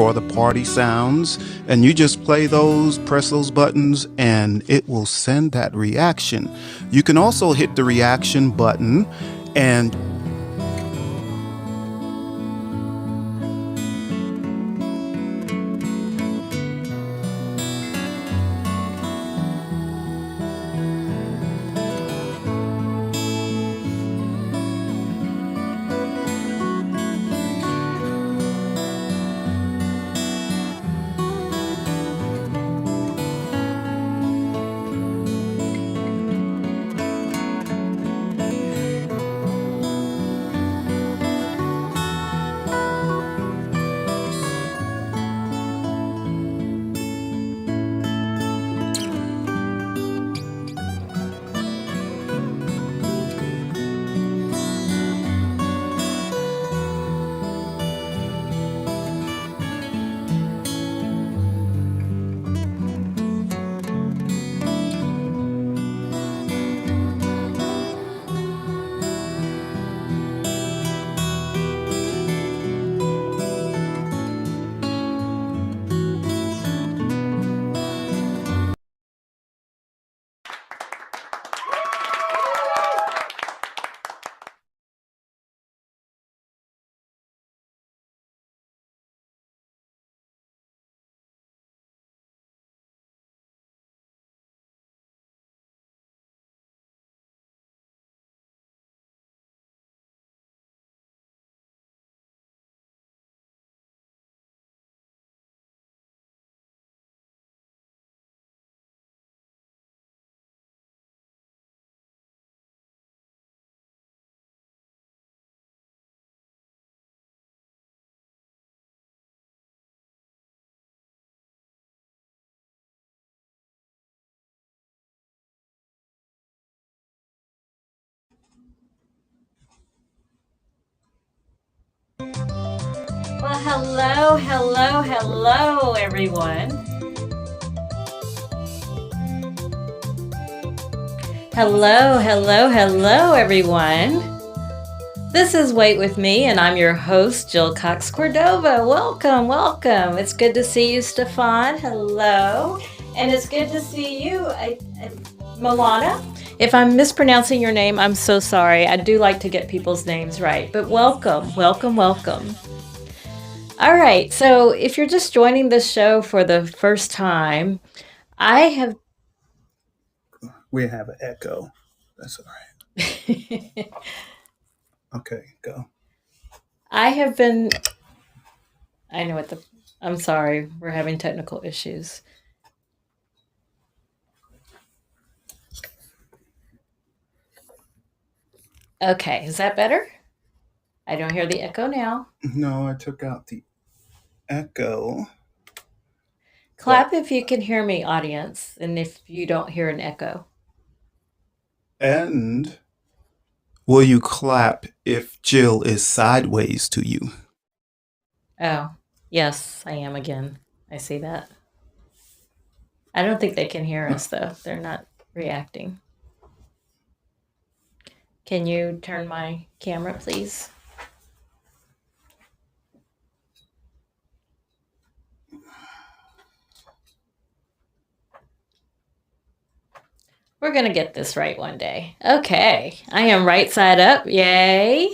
Or the party sounds, and you just play those, press those buttons, and it will send that reaction. You can also hit the reaction button and Well, hello, hello, hello, everyone. Hello, hello, hello, everyone. This is Wait With Me, and I'm your host, Jill Cox Cordova. Welcome, welcome. It's good to see you, Stefan. Hello. And it's good to see you, Milana. If I'm mispronouncing your name, I'm so sorry. I do like to get people's names right, but welcome, welcome, welcome. All right, so if you're just joining this show for the first time, I have we have an echo. That's all right. Okay, go. I have been I know what the I'm sorry, we're having technical issues. Okay, is that better? I don't hear the echo now. No, I took out the echo. Clap if you can hear me, audience, and if you don't hear an echo. And will you clap if Jill is sideways to you? Oh, yes, I am again. I see that. I don't think they can hear us, though. They're not reacting. Can you turn my camera, please? We're going to get this right one day. Okay. I am right side up. Yay.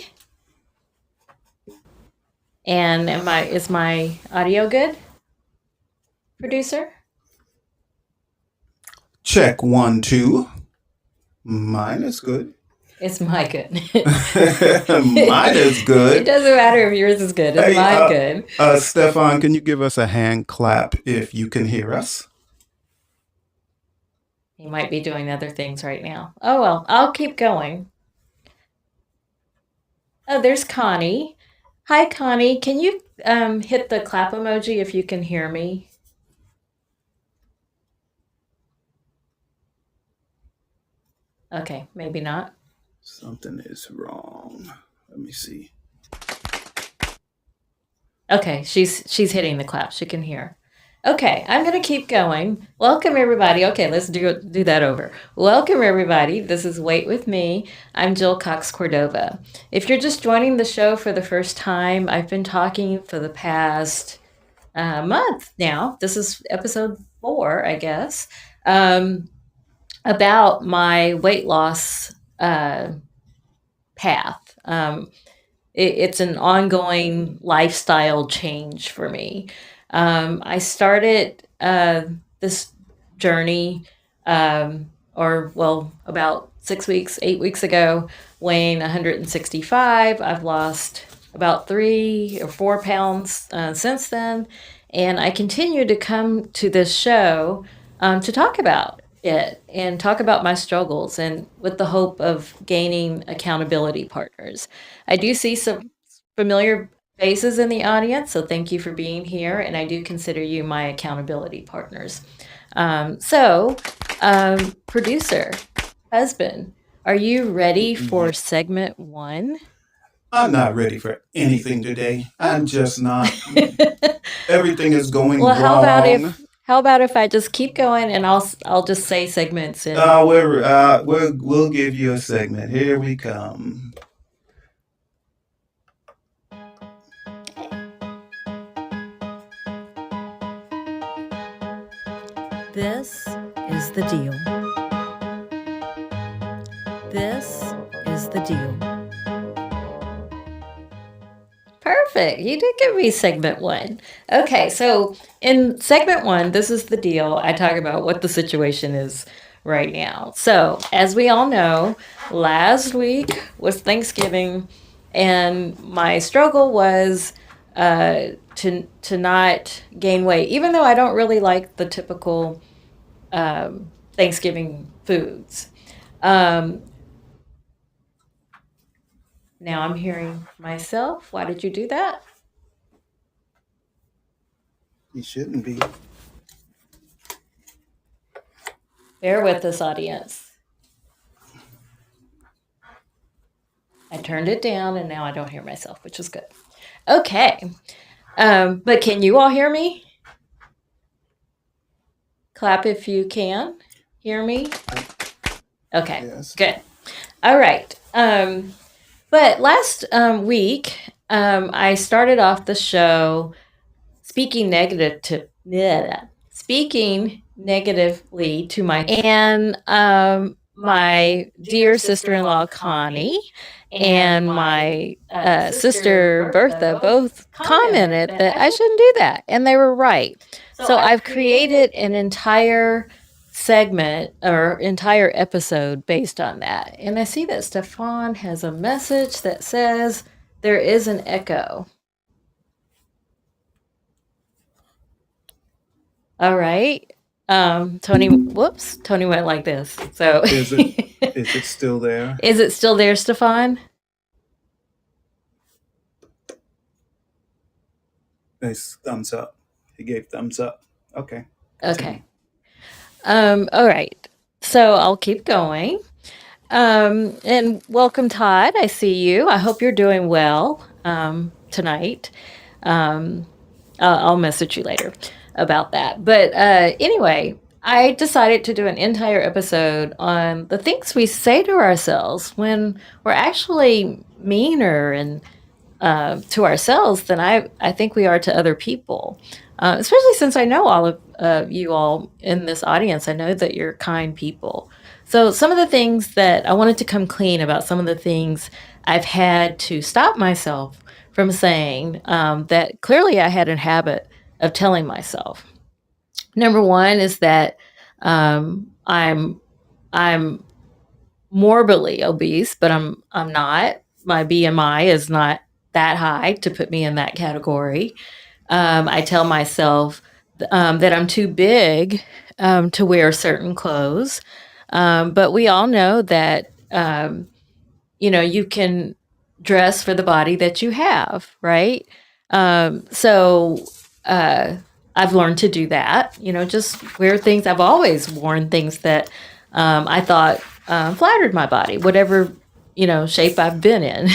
And is my audio good, producer? Check 1, 2. Mine is good. It's my good. Mine is It good. doesn't matter if yours is good. It's Hey, mine good. Stefan, can you give us a hand clap if you can hear us? He might be doing other things right now. Oh, well, I'll keep going. Oh, there's Connie. Hi, Connie. Can you hit the clap emoji if you can hear me? Okay, maybe not. Something is wrong. Let me see. Okay, she's hitting the clap. She can hear. Okay, I'm going to keep going. Welcome, everybody. Okay, let's do that over. Welcome, everybody. This is Wait With Me. I'm Jill Cox Cordova. If you're just joining the show for the first time, I've been talking for the past month now. This is episode 4, I guess, about my weight loss path. It's an ongoing lifestyle change for me. I started this journey, about 8 weeks ago, weighing 165. I've lost about 3 or 4 pounds since then. And I continue to come to this show to talk about it and talk about my struggles, and with the hope of gaining accountability partners. I do see some familiar faces in the audience, so thank you for being here, and I do consider you my accountability partners. Producer, husband, are you ready for segment 1? I'm not ready for anything today. I'm just not. Everything is going Well, wrong. how about if I just keep going and I'll just say segments and We'll give you a segment. Here we come. This is the deal. This is the deal. Perfect. You did give me segment 1. Okay, so in segment 1, this is the deal. I talk about what the situation is right now. So, as we all know, last week was Thanksgiving, and my struggle was to not gain weight, even though I don't really like the typical Thanksgiving foods. Now I'm hearing myself. Why did you do that? You shouldn't be. Bear with us, audience. I turned it down and now I don't hear myself, which is good. Okay. But can you all hear me? Clap if you can hear me. Okay, Yes. good. All right. But last week, I started off the show speaking negatively to my dear sister-in-law Connie and my sister Bertha both commented that I shouldn't do that, and they were right. So I've created an entire segment or entire episode based on that. And I see that Stefan has a message that says there is an echo. All right. Tony went like this. So Is it still there? Is it still there, Stefan? It's thumbs up. He gave thumbs up. Okay. Okay. All right. So I'll keep going. And welcome, Todd. I see you. I hope you're doing well tonight. I'll message you later about that. But anyway, I decided to do an entire episode on the things we say to ourselves when we're actually meaner and to ourselves than I think we are to other people. Especially since I know all of you all in this audience. I know that you're kind people. So some of the things that I wanted to come clean about, some of the things I've had to stop myself from saying that clearly I had a habit of telling myself. Number one is that I'm morbidly obese, but I'm not. My BMI is not that high to put me in that category. I tell myself that I'm too big to wear certain clothes, but we all know that you can dress for the body that you have, right? So I've learned to do that. Just wear things. I've always worn things that I thought flattered my body, whatever shape I've been in.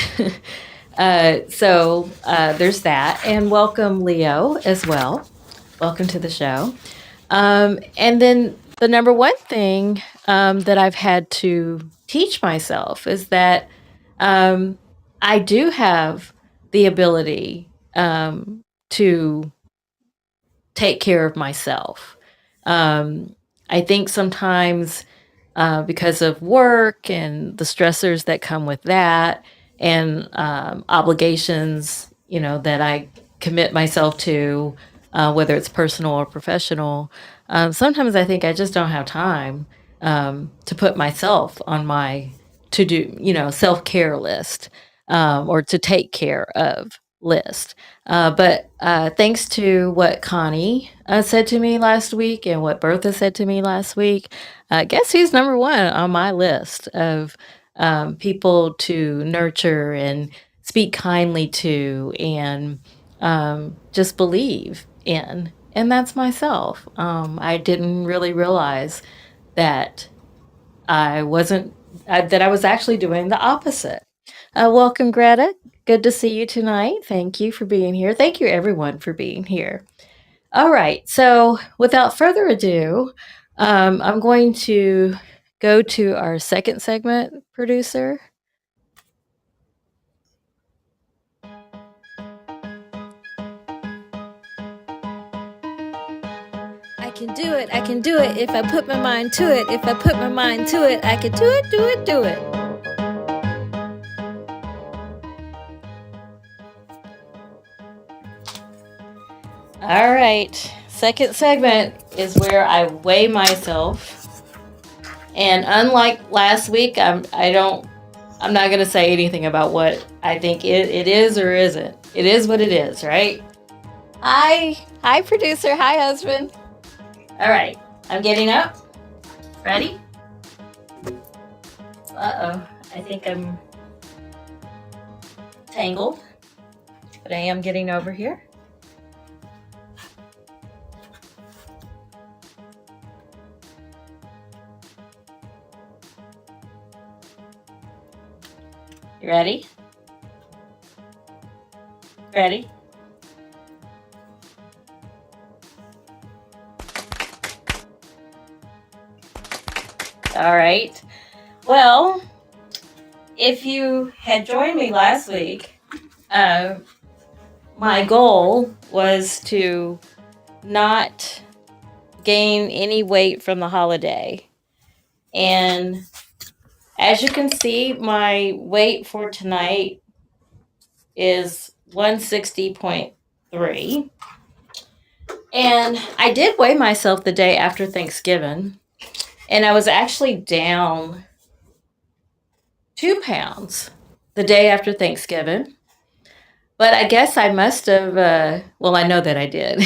So there's that, and welcome Leo as well. Welcome to the show. And then the number one thing that I've had to teach myself is that I do have the ability to take care of myself. I think sometimes because of work and the stressors that come with that and obligations, that I commit myself to, whether it's personal or professional, sometimes I think I just don't have time to put myself on my to do, self-care list or to take care of list. But thanks to what Connie said to me last week and what Bertha said to me last week, guess who's number one on my list of people to nurture and speak kindly to and just believe in? And that's myself. I didn't really realize that that I was actually doing the opposite. Welcome, Greta. Good to see you tonight. Thank you for being here. Thank you, everyone, for being here. All right. So, without further ado, I'm going to go to our second segment, producer. I can do it. I can do it if I put my mind to it. If I put my mind to it, I can do it, do it, do it. All right. Second segment is where I weigh myself. And unlike last week, I'm not going to say anything about what I think it is or isn't. It is what it is, right? Hi, producer. Hi, husband. All right. I'm getting up. Ready? Uh-oh. I think I'm tangled. But I am getting over here. You ready? Ready? All right. Well, if you had joined me last week, my goal was to not gain any weight from the holiday. And as you can see, my weight for tonight is 160.3. And I did weigh myself the day after Thanksgiving, and I was actually down 2 pounds the day after Thanksgiving. But I guess I must have, well, I know that I did.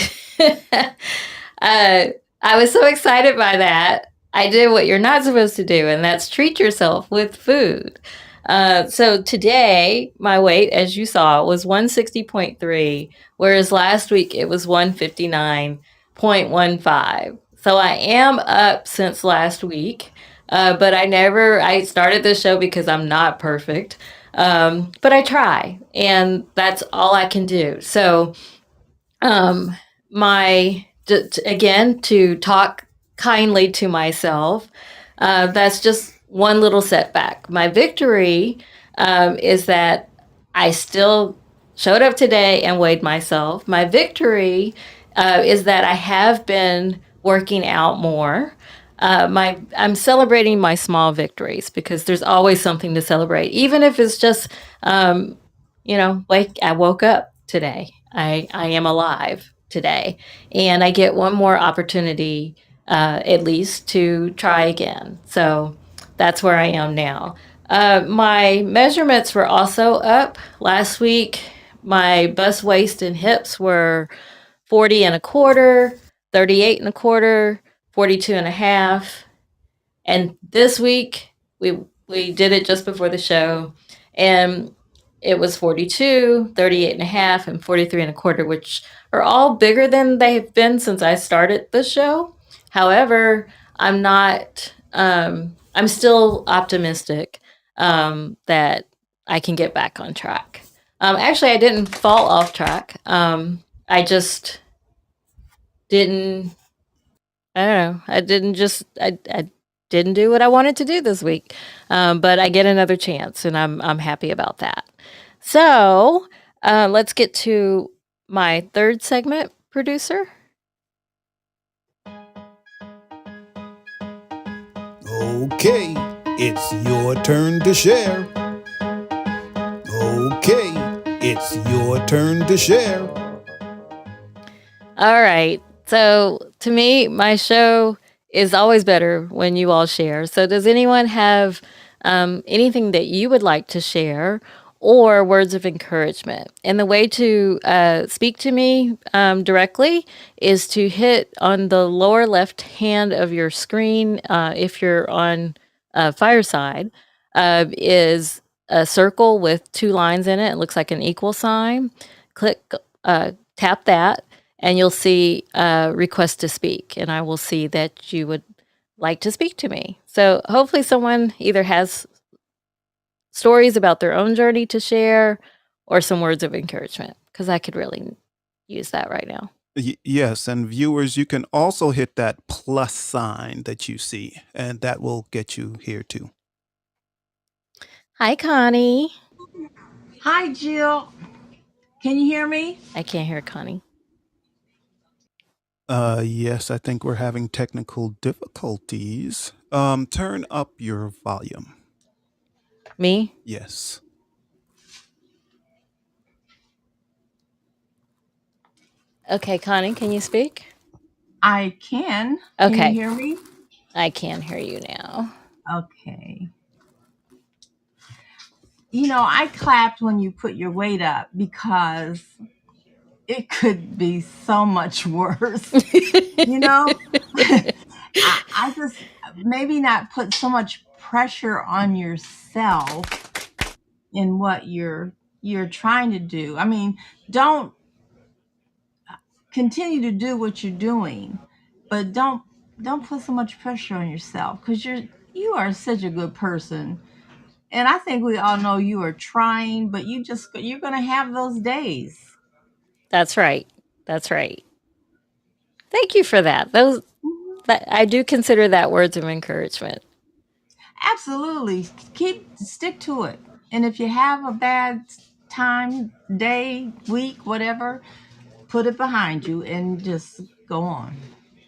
I was so excited by that. I did what you're not supposed to do, and that's treat yourself with food. So today, my weight, as you saw, was 160.3, whereas last week it was 159.15. So I am up since last week, but I started this show because I'm not perfect, but I try, and that's all I can do. So Um, again, to talk kindly to myself, that's just one little setback. My victory is that I still showed up today and weighed myself. My victory is that I have been working out more. I'm celebrating my small victories because there's always something to celebrate, even if it's just I woke up today. I am alive today, and I get one more opportunity, at least, to try again. So that's where I am now. My measurements were also up last week. My bust, waist, and hips were 40 and a quarter, 38 and a quarter, 42 and a half. And this week we did it just before the show, and it was 42, 38 and a half, and 43 and a quarter, which are all bigger than they've been since I started the show. However, I'm still optimistic that I can get back on track. Actually, I didn't fall off track. I just didn't I don't know. I didn't do what I wanted to do this week, but I get another chance, and I'm happy about that. So let's get to my third segment, producer. Okay, it's your turn to share. Okay, it's your turn to share. All right. So to me, my show is always better when you all share. So does anyone have anything that you would like to share or words of encouragement? And the way to speak to me directly is to hit on the lower left hand of your screen if you're on Fireside, is a circle with two lines in it. It looks like an equal sign. Click, tap that, and you'll see request to speak, and I will see that you would like to speak to me. So hopefully someone either has stories about their own journey to share or some words of encouragement, because I could really use that right now. Yes, and viewers, you can also hit that plus sign that you see, and that will get you here too. Hi, Connie. Hi, Jill. Can you hear me? I can't hear Connie. Yes, I think we're having technical difficulties. Turn up your volume. Me? Yes. Okay, Connie, can you speak? I can. Can you Okay, hear me? I can hear you now. Okay. You know, I clapped when you put your weight up because it could be so much worse. You know, I just maybe not put so much pressure on yourself in what you're trying to do. I mean, don't continue to do what you're doing, but don't put so much pressure on yourself because you are such a good person. And I think we all know you are trying, but you're gonna have those days. That's right. That's right. Thank you for that. I do consider that words of encouragement. Absolutely. Stick to it. And if you have a bad time, day, week, whatever, put it behind you and just go on.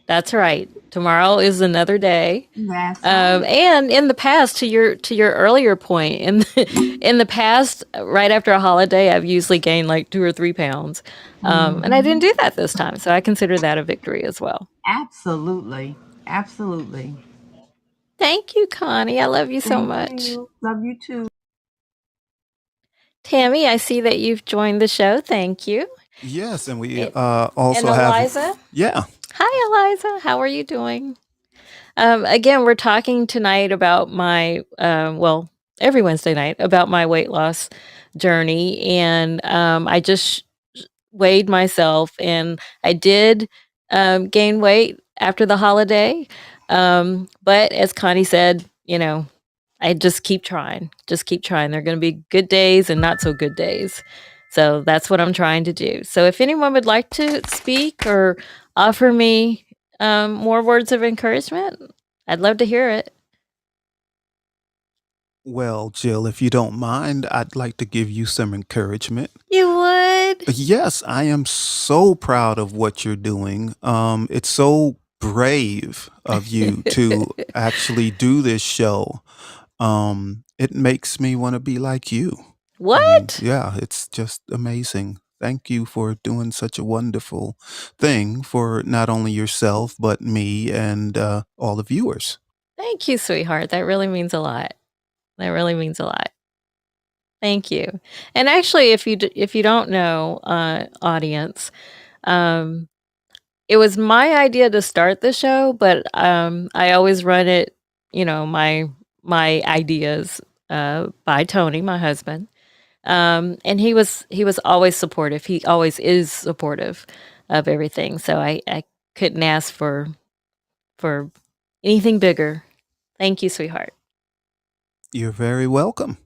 That's right. Tomorrow is another day. That's right. And in the past, to your earlier point, in the past, right after a holiday, I've usually gained like 2 or 3 pounds, and I didn't do that this time. So I consider that a victory as well. Absolutely. Absolutely. Thank you, Connie. I love you so Thank much. you. Love you too. Tammy, I see that you've joined the show. Thank you. Yes, and we And also Eliza? have. Yeah. Hi, Eliza. How are you doing? Again, we're talking tonight about my, every Wednesday night about my weight loss journey. And I just weighed myself, and I did gain weight after the holiday. But as Connie said, I just keep trying. Just keep trying. There are going to be good days and not so good days. So that's what I'm trying to do. So if anyone would like to speak or offer me more words of encouragement, I'd love to hear it. Well, Jill, if you don't mind, I'd like to give you some encouragement. You would? Yes, I am so proud of what you're doing. It's so brave of you to actually do this show. It makes me want to be like you. I mean, What? yeah, it's just amazing. Thank you for doing such a wonderful thing for not only yourself, but me and all the viewers. Thank you, sweetheart. That really means a lot. That really means a lot. Thank you. And actually, if you don't know, audience, um, it was my idea to start the show, but I always run it, my ideas by Tony, my husband, and he was always supportive. He always is supportive of everything. So I couldn't ask for anything bigger. Thank you, sweetheart. You're very welcome.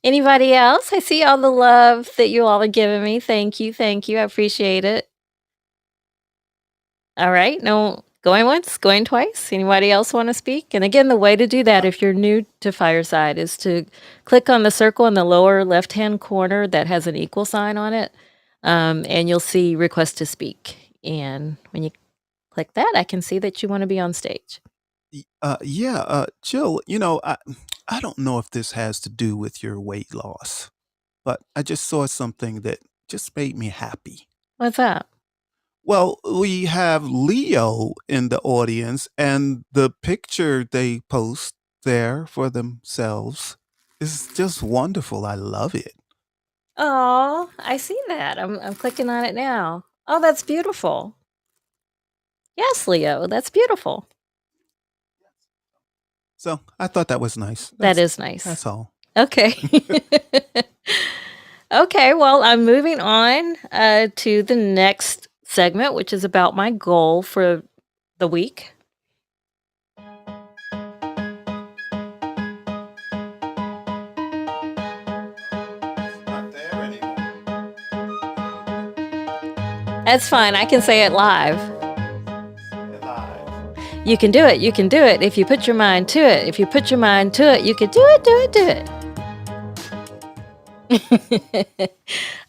Anybody else? I see all the love that you all are giving me. Thank you. Thank you. I appreciate it. All right. No, going once, going twice. Anybody else want to speak? And again, the way to do that, if you're new to Fireside, is to click on the circle in the lower left hand corner that has an equal sign on it. And you'll see request to speak. And when you click that, I can see that you want to be on stage. Yeah, Jill, I don't know if this has to do with your weight loss, but I just saw something that just made me happy. What's up? Well, we have Leo in the audience, and the picture they post there for themselves is just wonderful. I love it. Oh, I see that. I'm clicking on it now. Oh, that's beautiful. Yes, Leo, that's beautiful. So I thought that was nice. That is nice. That's all. Okay. Okay, well, I'm moving on to the next segment, which is about my goal for the week. Not there anymore. That's fine. I can say it live. You can do it. You can do it. If you put your mind to it. If you put your mind to it, you can do it, do it, do it.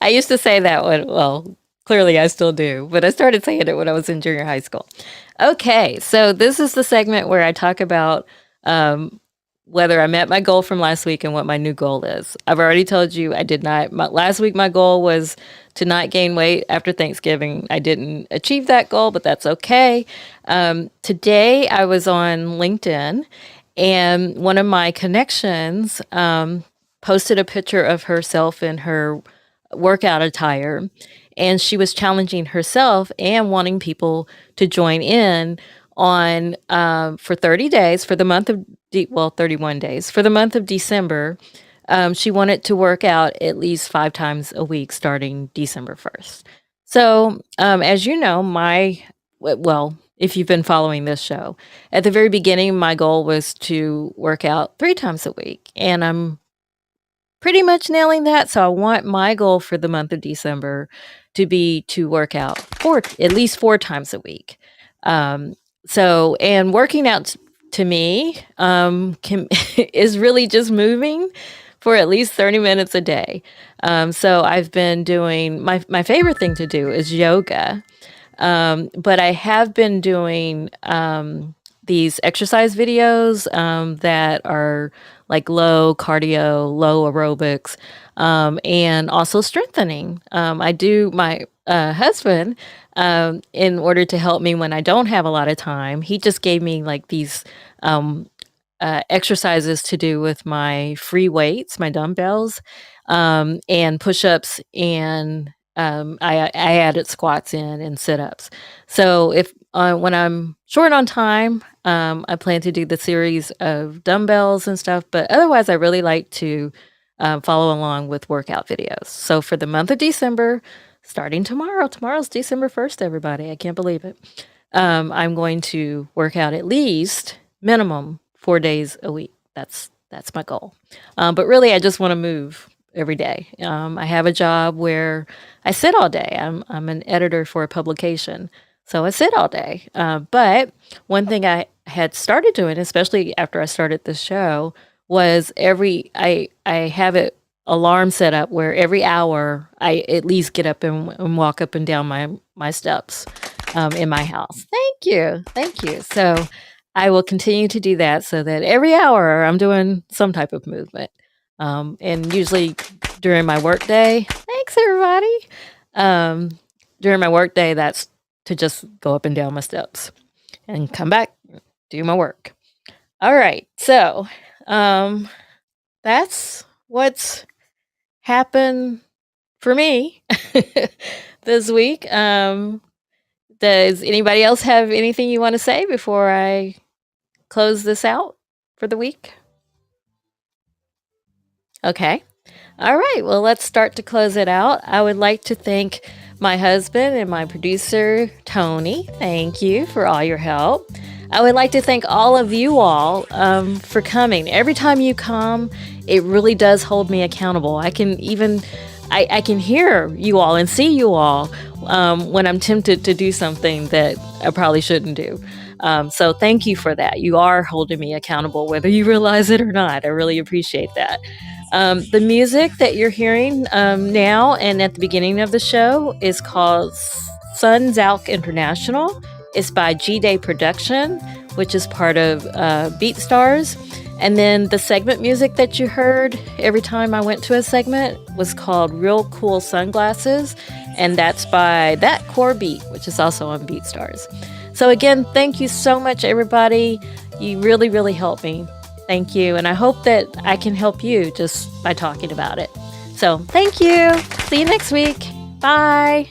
I used to say that one. Well, clearly I still do, but I started saying it when I was in junior high school. Okay, so this is the segment where I talk about whether I met my goal from last week and what my new goal is. I've already told you I did not. Last week, my goal was to not gain weight after Thanksgiving. I didn't achieve that goal, but that's okay. Today, I was on LinkedIn, and one of my connections posted a picture of herself in her workout attire, and she was challenging herself and wanting people to join in on for 30 days for the month of 31 days for the month of December. She wanted to work out at least 5 times a week starting December 1st. So as you know, if you've been following this show, at the very beginning, my goal was to work out 3 times a week, and I'm pretty much nailing that. So I want my goal for the month of December to be to work out at least 4 times a week. And working out to me is really just moving for at least 30 minutes a day. So I've been doing my favorite thing to do is yoga. But I have been doing these exercise videos that are like low cardio, low aerobics, and also strengthening. I do my husband, in order to help me when I don't have a lot of time, he just gave me like these exercises to do with my free weights, my dumbbells, and push-ups, and I added squats in and sit-ups. So if when I'm short on time, I plan to do the series of dumbbells and stuff, but otherwise I really like to follow along with workout videos. So for the month of December, starting tomorrow's December 1st, everybody, I can't believe it. I'm going to work out at least minimum 4 days a week. That's my goal. But really, I just want to move every day. I have a job where I sit all day. I'm an editor for a publication, so I sit all day. But one thing I had started doing, especially after I started this show, was I have it alarm set up where every hour I at least get up and walk up and down my steps in my house. Thank you. So I will continue to do that so that every hour I'm doing some type of movement. And usually during my workday, thanks everybody. During my workday, that's to just go up and down my steps and come back, do my work. All right. So that's what's happened for me this week. Does anybody else have anything you want to say before I close this out for the week? Okay. All right. Well, let's start to close it out. I would like to thank my husband and my producer, Tony. Thank you for all your help. I would like to thank all of you all for coming. Every time you come, it really does hold me accountable. I can hear you all and see you all when I'm tempted to do something that I probably shouldn't do. So thank you for that. You are holding me accountable, whether you realize it or not. I really appreciate that. The music that you're hearing now and at the beginning of the show is called Sun Zalk International. It's by G-Day Production, which is part of BeatStars. And then the segment music that you heard every time I went to a segment was called Real Cool Sunglasses, and that's by That Core Beat, which is also on BeatStars. So again, thank you so much, everybody. You really, really helped me. Thank you, and I hope that I can help you just by talking about it. So thank you. See you next week. Bye.